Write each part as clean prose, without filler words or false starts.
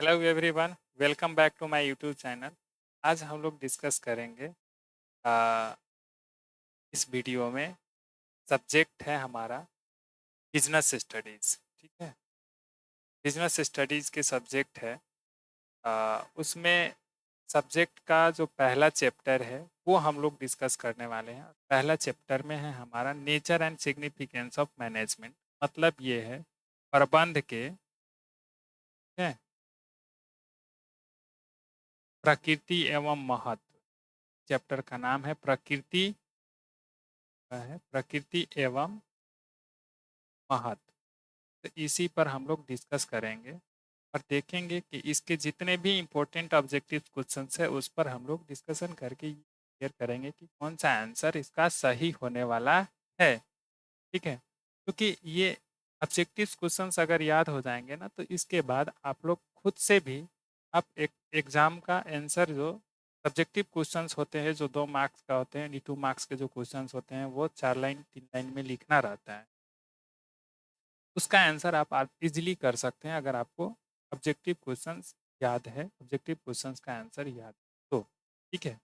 Hello everyone, welcome back to my YouTube channel. आज हम लोग डिस्कस करेंगे आ, इस वीडियो में सब्जेक्ट है हमारा बिजनेस स्टडीज़। ठीक है, बिजनेस स्टडीज़ के सब्जेक्ट है। उसमें सब्जेक्ट का जो पहला चैप्टर है वो हम लोग डिस्कस करने वाले हैं। पहला चैप्टर में है हमारा nature and significance of management. मतलब ये है प्रबंध के, ठीक है, प्रकृति एवं महत्व। चैप्टर का नाम है प्रकृति, है प्रकृति एवं महत्व। तो इसी पर हम लोग डिस्कस करेंगे और देखेंगे कि इसके जितने भी इम्पोर्टेंट ऑब्जेक्टिव क्वेश्चंस है उस पर हम लोग डिस्कशन करके क्लियर करेंगे कि कौन सा आंसर इसका सही होने वाला है। ठीक है, क्योंकि ये ऑब्जेक्टिव क्वेश्चंस अगर याद हो जाएंगे ना तो इसके बाद आप लोग खुद से भी आप एक एग्जाम का आंसर जो सब्जेक्टिव क्वेश्चंस होते हैं जो 2 मार्क्स का होते हैं, यानी 2 मार्क्स के जो क्वेश्चंस होते हैं वो 4 लाइन 3 लाइन में लिखना रहता है। उसका आंसर आप इजीली कर सकते हैं अगर आपको ऑब्जेक्टिव क्वेश्चंस याद है, ऑब्जेक्टिव क्वेश्चंस का आंसर याद है तो। ठीक है,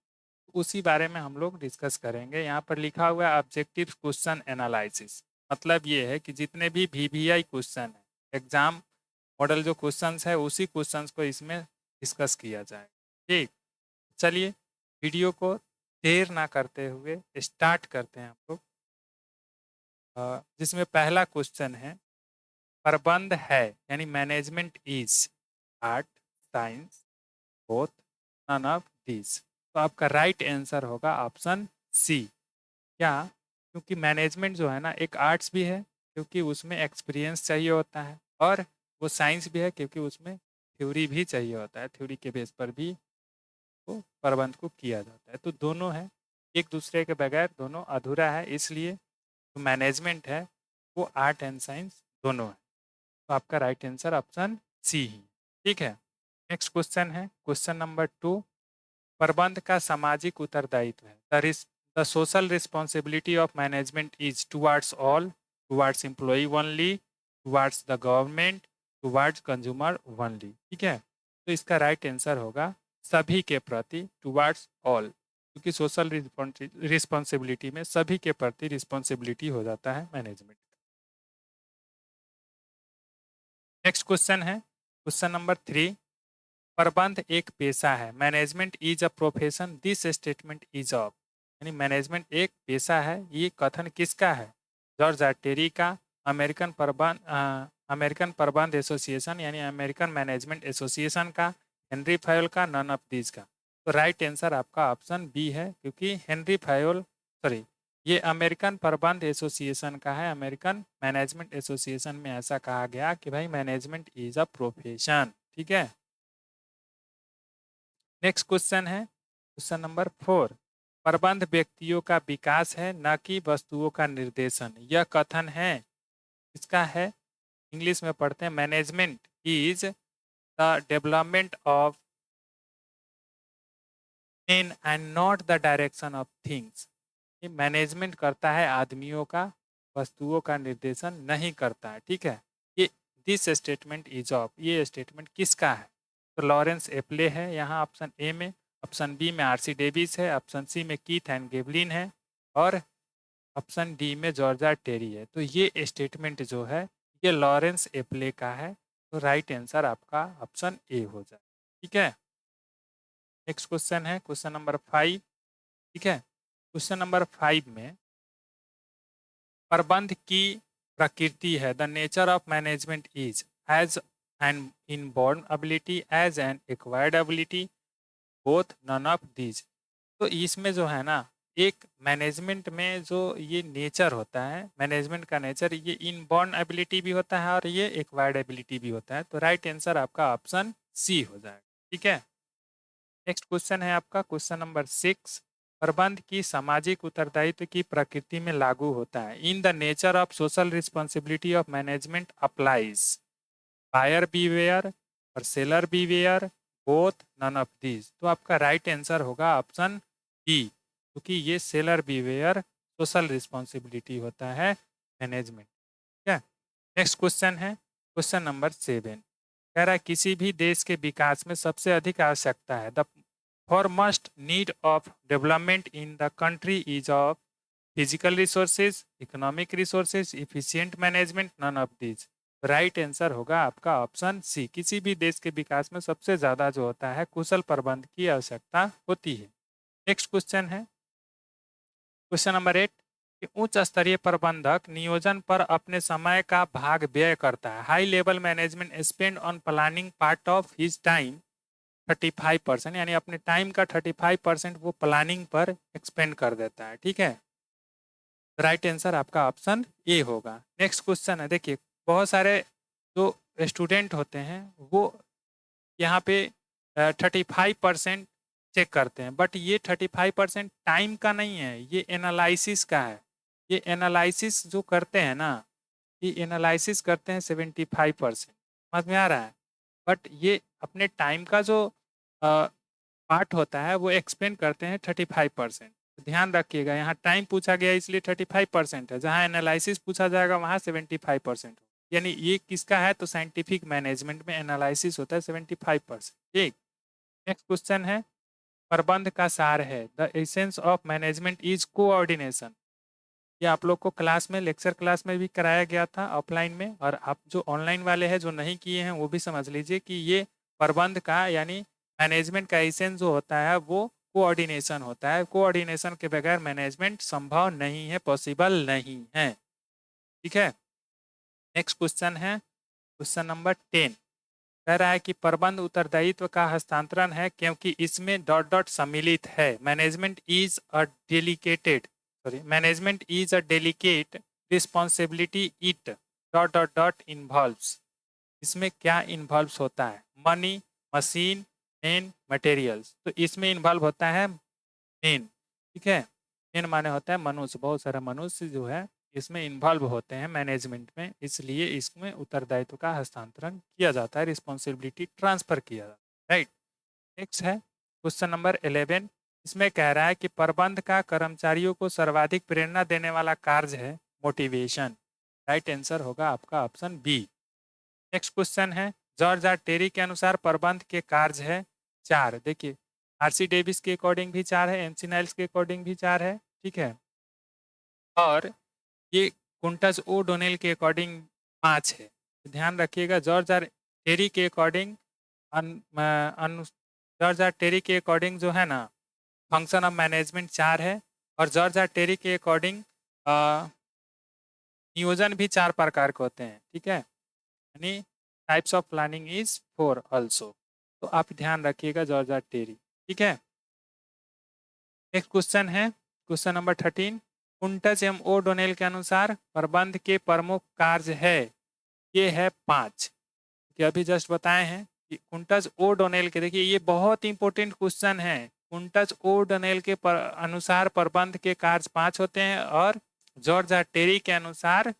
उसी बारे में हम लोग डिस्कस करेंगे। यहाँ पर लिखा हुआ है ऑब्जेक्टिव क्वेश्चन एनालिसिस। मतलब ये है कि जितने भी वीवीआई क्वेश्चन है, एग्जाम मॉडल जो क्वेश्चंस है उसी क्वेश्चंस को इसमें डिस्कस किया जाए। ठीक, चलिए वीडियो को देर ना करते हुए स्टार्ट करते हैं हम लोग। जिसमें पहला क्वेश्चन है प्रबंध है यानी management is art, science, both, none of this. तो आपका राइट आंसर होगा ऑप्शन सी। क्या? क्योंकि मैनेजमेंट जो है ना एक आर्ट्स भी है क्योंकि उसमें एक्सपीरियंस चाहिए होता है, और वो साइंस भी है क्योंकि उसमें थ्योरी भी चाहिए होता है, थ्योरी के बेस पर भी वो प्रबंध को किया जाता है। तो दोनों है, एक दूसरे के बगैर दोनों अधूरा है, इसलिए जो मैनेजमेंट है वो आर्ट एंड साइंस दोनों है। तो आपका राइट आंसर ऑप्शन सी ही। ठीक है, नेक्स्ट क्वेश्चन है क्वेश्चन नंबर 2। प्रबंध का सामाजिक उत्तरदायित्व है the social responsibility of management is towards all, towards employee only, towards the government, towards consumer only. ठीक है, तो इसका राइट आंसर होगा सभी के प्रति, टुवार्ड्स ऑल, क्योंकि सोशल रिस्पॉन्सिबिलिटी में सभी के प्रति रिस्पॉन्सिबिलिटी हो जाता है मैनेजमेंट। नेक्स्ट क्वेश्चन है क्वेश्चन नंबर 3। प्रबंध एक पेशा है, management is a profession, this statement is of. यानी मैनेजमेंट एक पेशा है, ये कथन किसका है? जॉर्ज टेरी का, अमेरिकन प्रबंध एसोसिएशन यानी अमेरिकन मैनेजमेंट एसोसिएशन का, हेनरी फायोल का, नन ऑफ दीज का। तो राइट आंसर आपका ऑप्शन बी है, क्योंकि हेनरी फायोल, सॉरी, ये अमेरिकन प्रबंध एसोसिएशन का है। अमेरिकन मैनेजमेंट एसोसिएशन में ऐसा कहा गया कि भाई मैनेजमेंट इज अ प्रोफेशन। ठीक है, नेक्स्ट क्वेश्चन है क्वेश्चन नंबर 4। प्रबंध व्यक्तियों का विकास है न कि वस्तुओं का निर्देशन, यह कथन है इसका है। इंग्लिश में पढ़ते हैं management is the development of in and not the direction of things. ये मैनेजमेंट करता है आदमियों का, वस्तुओं का निर्देशन नहीं करता है। ठीक है, ये दिस स्टेटमेंट इज ऑफ, ये स्टेटमेंट किसका है? तो लॉरेंस एप्ले है यहाँ ऑप्शन ए में, ऑप्शन बी में आरसी डेविस है, ऑप्शन सी में कीथ एंड गेवलिन है, और ऑप्शन डी में जॉर्जा टेरी है। तो ये स्टेटमेंट जो है ये लॉरेंस एप्ले का है। तो राइट आंसर आपका ऑप्शन ए हो जाए। ठीक है, नेक्स्ट क्वेश्चन है क्वेश्चन नंबर 5। ठीक है, क्वेश्चन नंबर 5 में प्रबंध की प्रकृति है, the nature of management is as an inborn ability, as an acquired ability, both, none of these. तो इसमें जो है ना एक मैनेजमेंट में जो ये नेचर होता है, मैनेजमेंट का नेचर, ये इनबॉर्न एबिलिटी भी होता है और ये एक्वायर्ड एबिलिटी भी होता है। तो राइट आंसर आपका ऑप्शन सी हो जाएगा। ठीक है, नेक्स्ट क्वेश्चन है आपका क्वेश्चन नंबर 6। प्रबंध की सामाजिक उत्तरदायित्व की प्रकृति में लागू होता है, in the nature of social responsibility of management applies, buyer beware और seller beware, both, none of these. तो आपका राइट आंसर होगा ऑप्शन बी, क्योंकि ये सेलर बीवेयर सोशल रिस्पॉन्सिबिलिटी होता है मैनेजमेंट। ठीक है, नेक्स्ट क्वेश्चन है क्वेश्चन नंबर 7। कह रहा है किसी भी देश के विकास में सबसे अधिक आवश्यकता है the foremost need of development in the country is of physical resources, economic resources, efficient management, none of these. Right answer होगा आपका ऑप्शन सी। किसी भी देश के विकास में सबसे ज्यादा जो होता है कुशल प्रबंध की आवश्यकता होती है। नेक्स्ट क्वेश्चन है क्वेश्चन नंबर 8 कि उच्च स्तरीय प्रबंधक नियोजन पर अपने समय का भाग व्यय करता है। High level management spend on planning part of his time 35%, यानी अपने टाइम का 35% वो प्लानिंग पर एक्सपेंड कर देता है। ठीक है, राइट आंसर आपका ऑप्शन ए होगा। नेक्स्ट क्वेश्चन है, देखिए बहुत सारे जो स्टूडेंट होते हैं वो यहाँ पे 35% चेक करते हैं, बट ये 35% टाइम का नहीं है, ये एनालिसिस का है। ये एनालिसिस जो करते हैं ना, ये एनालिसिस करते हैं 75%, समझ में आ रहा है। बट ये अपने टाइम का जो पार्ट होता है वो एक्सपेंड करते हैं 35%। ध्यान रखिएगा, यहाँ टाइम पूछा गया इसलिए 35% है, जहाँ एनालिसिस पूछा जाएगा वहाँ 75%। यानी ये किसका है, तो साइंटिफिक मैनेजमेंट में एनालिसिस होता है 75%। ठीक, नेक्स्ट क्वेश्चन है प्रबंध का सार है the essence of management is coordination. ये आप लोग को क्लास में, लेक्चर क्लास में भी कराया गया था ऑफलाइन में, और आप जो ऑनलाइन वाले हैं जो नहीं किए हैं वो भी समझ लीजिए कि ये प्रबंध का यानी मैनेजमेंट का एसेंस जो होता है वो कोऑर्डिनेशन होता है। कोऑर्डिनेशन के बगैर मैनेजमेंट संभव नहीं है, पॉसिबल नहीं है। ठीक है, नेक्स्ट क्वेश्चन है क्वेश्चन नंबर 10। कह रहा है कि प्रबंध उत्तरदायित्व का हस्तांतरण है क्योंकि इसमें डॉट डॉट सम्मिलित है। Management is a delicate responsibility it dot dot dot involves. इसमें क्या इन्वॉल्व्स होता है, मनी, मशीन, मेन, मटेरियल्स। तो इसमें इन्वॉल्व होता है मेन। ठीक है, मेन माने होता है मनुष्य, बहुत सारा मनुष्य जो है इसमें इन्वॉल्व होते हैं मैनेजमेंट में, इसलिए इसमें उत्तरदायित्व का हस्तांतरण किया जाता है, रिस्पॉन्सिबिलिटी ट्रांसफर किया जाता है। राइट, नेक्स्ट है क्वेश्चन नंबर 11। इसमें कह रहा है कि प्रबंध का कर्मचारियों को सर्वाधिक प्रेरणा देने वाला कार्य है मोटिवेशन। राइट आंसर होगा आपका ऑप्शन बी। नेक्स्ट क्वेश्चन है जॉर्ज आर टेरी के अनुसार प्रबंध के कार्य है 4। देखिए आरसी डेविस के अकॉर्डिंग भी 4 है, एमसी नाइल्स के अकॉर्डिंग भी 4 है। ठीक है, और ये कुंटस ओ डोनेल के अकॉर्डिंग 5 है। ध्यान रखिएगा, जॉर्ज आर टेरी के अकॉर्डिंग जॉर्ज आर टेरी के अकॉर्डिंग जो है ना फंक्शन ऑफ मैनेजमेंट 4 है, और जॉर्ज आर टेरी के अकॉर्डिंग नियोजन भी 4 प्रकार के होते हैं। ठीक है, यानी types of planning is 4 also. तो आप ध्यान रखिएगा जॉर्ज आर टेरी। ठीक है, नेक्स्ट क्वेश्चन है question number 13। Koontz and O'Donnell के अनुसार प्रबंध के प्रमुख कार्य है, ये है 5 कि अभी जस्ट बताए हैं कि कुंटस ओ डोनेल के, देखिए ये बहुत इंपॉर्टेंट क्वेश्चन है। कुंटस ओ डोनेल के अनुसार प्रबंध के कार्य 5 होते हैं, और जॉर्ज आर टेरी के अनुसार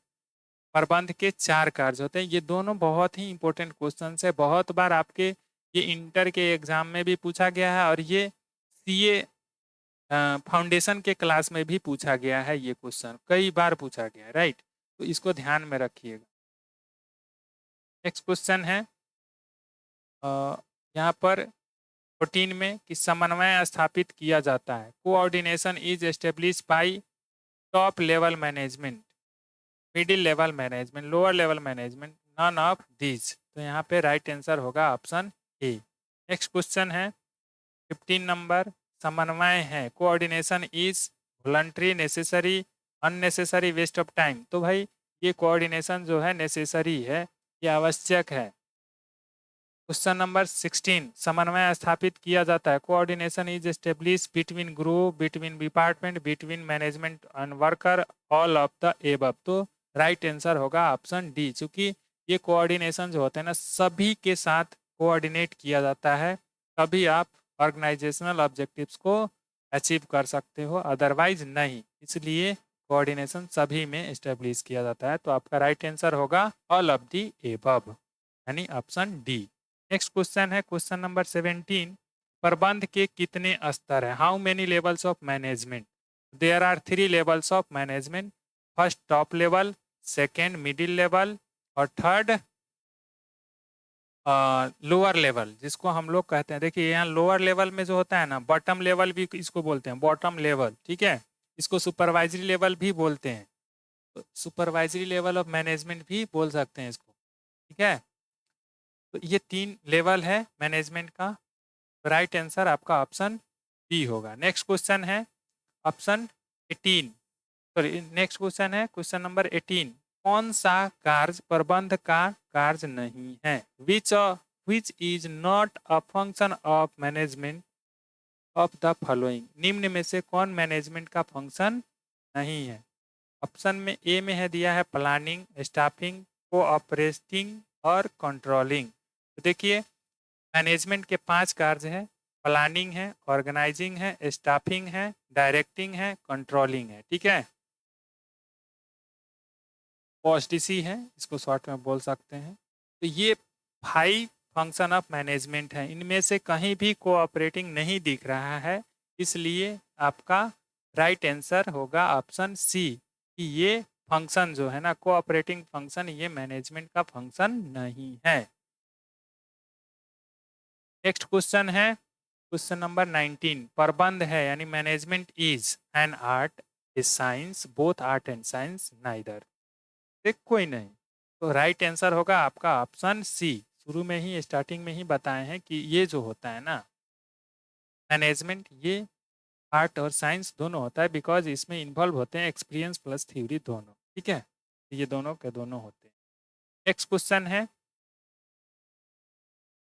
प्रबंध के 4 कार्य होते हैं। ये दोनों बहुत ही इंपॉर्टेंट क्वेश्चन है, बहुत बार आपके ये इंटर के एग्जाम में भी पूछा गया है, और ये सीए फाउंडेशन के क्लास में भी पूछा गया है। ये क्वेश्चन कई बार पूछा गया है। राइट, तो इसको ध्यान में रखिएगा। नेक्स्ट क्वेश्चन है यहाँ पर 14 में कि समन्वय स्थापित किया जाता है। Coordination is establish by top level management, middle level management, lower level management, none of these. तो यहाँ पे राइट आंसर होगा ऑप्शन ए। नेक्स्ट क्वेश्चन है 15 नंबर, समन्वय है coordination is voluntary, necessary, unnecessary, waste of time. तो भाई ये कोऑर्डिनेशन जो है नेसेसरी है, ये आवश्यक है। क्वेश्चन नंबर 16, समन्वय स्थापित किया जाता है। Coordination is establish between group, between department, between management and worker, all of the above. तो राइट आंसर होगा ऑप्शन डी, चूंकि ये कोऑर्डिनेशन जो होते हैं ना सभी के साथ कोऑर्डिनेट किया जाता है, तभी आप ऑर्गेनाइजेशनल ऑब्जेक्टिव्स को अचीव कर सकते हो, अदरवाइज नहीं। इसलिए कोऑर्डिनेशन सभी में एस्टेब्लिश किया जाता है। तो आपका राइट आंसर होगा ऑल ऑफ द एबव, यानी ऑप्शन डी। नेक्स्ट क्वेश्चन है क्वेश्चन नंबर 17। प्रबंध के कितने स्तर है, how many levels of management. There are 3 levels of management, first top level, second middle level, और थर्ड लोअर लेवल जिसको हम लोग कहते हैं, देखिए यहाँ लोअर लेवल में जो होता है ना, बॉटम लेवल भी इसको बोलते हैं, बॉटम लेवल, ठीक है। इसको सुपरवाइजरी लेवल भी बोलते हैं, तो सुपरवाइजरी लेवल ऑफ मैनेजमेंट भी बोल सकते हैं इसको, ठीक है। तो ये 3 लेवल है मैनेजमेंट का। राइट आंसर आपका ऑप्शन बी होगा। नेक्स्ट क्वेश्चन है ऑप्शन 18, सॉरी नेक्स्ट क्वेश्चन है क्वेश्चन नंबर 18। कौन सा कार्य प्रबंध का कार्य नहीं है? Which is not a function of management of the following. निम्न में से कौन मैनेजमेंट का फंक्शन नहीं है? ऑप्शन में ए में है दिया है प्लानिंग, स्टाफिंग, कोऑपरेटिंग और कंट्रोलिंग। तो देखिए मैनेजमेंट के 5 कार्य हैं, प्लानिंग है, ऑर्गेनाइजिंग है, स्टाफिंग है, डायरेक्टिंग है, कंट्रोलिंग है, ठीक है। OSDC है, इसको शॉर्ट में बोल सकते हैं। तो ये 5 फंक्शन ऑफ मैनेजमेंट है, इनमें से कहीं भी कोऑपरेटिंग नहीं दिख रहा है, इसलिए आपका राइट आंसर होगा ऑप्शन सी कि ये फंक्शन जो है ना कोऑपरेटिंग फंक्शन, ये मैनेजमेंट का फंक्शन नहीं है। नेक्स्ट क्वेश्चन है क्वेश्चन नंबर 19। प्रबंध है यानी management is an art, A science, both art and science, neither. देख कोई नहीं, तो राइट आंसर होगा आपका ऑप्शन सी। शुरू में ही स्टार्टिंग में ही बताए हैं कि ये जो होता है ना मैनेजमेंट, ये आर्ट और साइंस दोनों होता है, बिकॉज इसमें इन्वॉल्व होते हैं एक्सपीरियंस प्लस थ्योरी दोनों, ठीक है। ये दोनों के दोनों होते हैं। नेक्स्ट क्वेश्चन है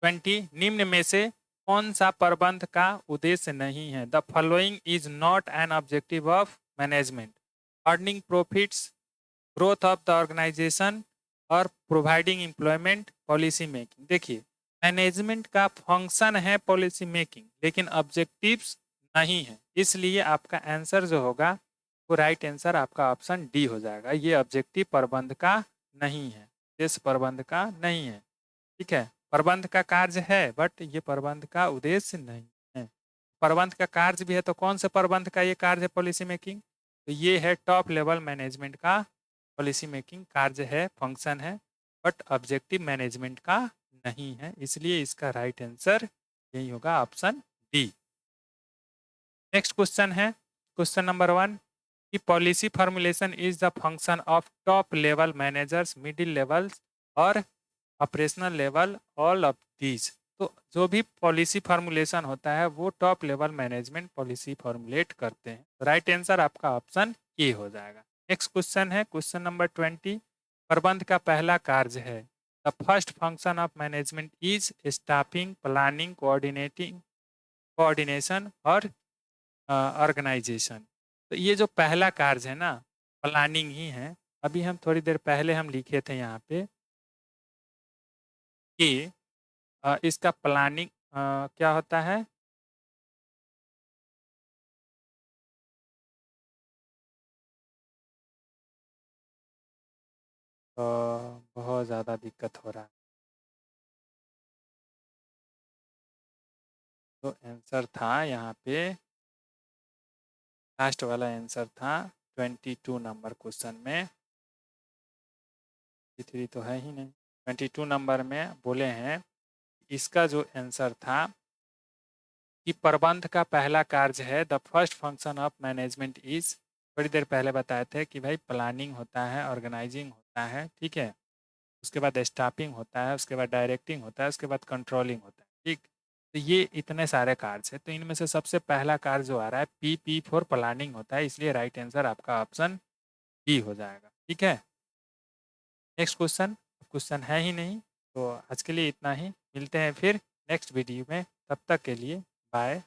20। निम्न में से कौन सा प्रबंध का उद्देश्य नहीं है? The following is not an objective of management. Earning profits, growth of the organisation और प्रोवाइडिंग एम्प्लॉयमेंट, पॉलिसी मेकिंग। देखिए मैनेजमेंट का फंक्शन है पॉलिसी मेकिंग, लेकिन ऑब्जेक्टिव्स नहीं है, इसलिए आपका आंसर जो होगा वो राइट आंसर आपका ऑप्शन डी हो जाएगा। ये ऑब्जेक्टिव प्रबंध का नहीं है, उद्देश्य प्रबंध का नहीं है, ठीक है। प्रबंध का कार्य है बट ये प्रबंध का उद्देश्य नहीं है। प्रबंध का कार्य भी है, तो कौन से प्रबंध का ये कार्य है? Policy making. तो ये है टॉप लेवल मैनेजमेंट का पॉलिसी मेकिंग कार्य है, फंक्शन है, बट ऑब्जेक्टिव मैनेजमेंट का नहीं है, इसलिए इसका राइट आंसर यही होगा ऑप्शन डी। नेक्स्ट क्वेश्चन है क्वेश्चन नंबर 1 कि policy formulation is the function of top level managers, middle levels और operational level, all of these. तो जो भी पॉलिसी फॉर्मुलेशन होता है वो top level management policy formulate करते हैं। राइट आंसर आपका ऑप्शन ए हो जाएगा। नेक्स्ट क्वेश्चन है क्वेश्चन नंबर 20। प्रबंध का पहला कार्य है। The first function of management is staffing, planning, coordination और ऑर्गेनाइजेशन। तो ये जो पहला कार्य है ना प्लानिंग ही है। अभी हम थोड़ी देर पहले हम लिखे थे यहाँ पे कि इसका प्लानिंग क्या होता है? बहुत ज़्यादा दिक्कत हो रहा है। तो आंसर था यहाँ पे, लास्ट वाला आंसर था 22 नंबर क्वेश्चन में। 23 तो है ही नहीं, 22 नंबर में बोले हैं इसका जो आंसर था कि प्रबंध का पहला कार्य है the first function of management is. थोड़ी देर पहले बताए थे कि भाई प्लानिंग होता है, ऑर्गेनाइजिंग होता है, ठीक है, उसके बाद स्टाफिंग होता है, उसके बाद डायरेक्टिंग होता है, उसके बाद कंट्रोलिंग होता है, ठीक। तो ये इतने सारे कार्य हैं, तो इनमें से सबसे पहला कार्य जो आ रहा है पी फॉर प्लानिंग होता है, इसलिए राइट आंसर आपका ऑप्शन बी हो जाएगा, ठीक है। नेक्स्ट क्वेश्चन, क्वेश्चन है ही नहीं, तो आज के लिए इतना ही। मिलते हैं फिर नेक्स्ट वीडियो में, तब तक के लिए बाय।